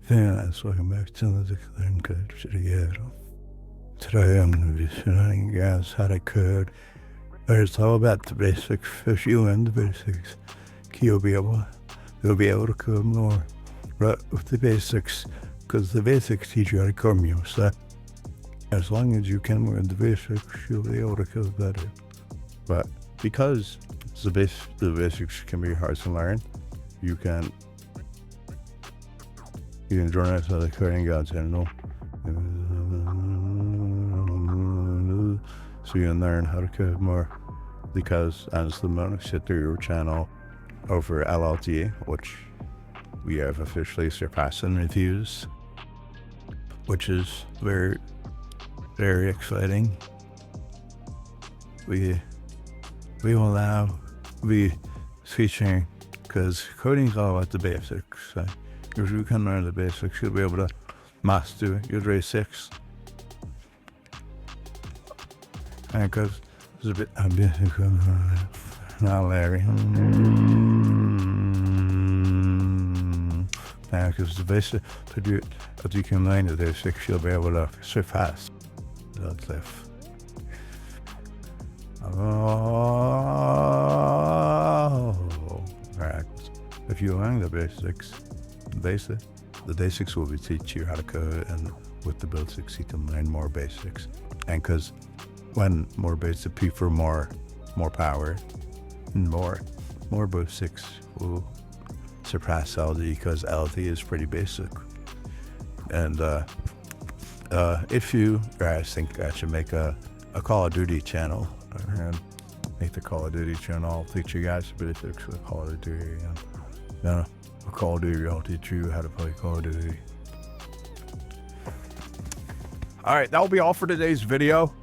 Tēnās welcome to the Declaring Code Studio. Today I'm going to be showing you guys how to code. It's all about the basics. If you learn the basics, you'll be able to code more. Right with the basics, because the basics teach you how to code more. So as long as you can learn the basics, you'll be able to code better. But because the basics can be hard to learn, you can join us at the Coding God channel, so you can learn how to code more. Because as the moment sit through your channel over LLT, which we have officially surpassed in reviews, which is very, very exciting. We will now be teaching, because coding is all about the basics. So if you can learn the basics, you'll be able to master your grade 6. And because there's a bit now Larry. Now because the basic to do as you can learn the basics, you'll be able to surpass the cliff. Right. If you learn the basics, the basics will teach you how to code, and with the basics you can learn more basics. And because when more basic people more power, and more basics will surpass LD, because LD is pretty basic. And if you guys think I should make a Call of Duty channel, and make the Call of Duty channel, I'll teach you guys the basics of Call of Duty. And Call of Duty, I'll teach you how to play Call of Duty. Alright, that'll be all for today's video.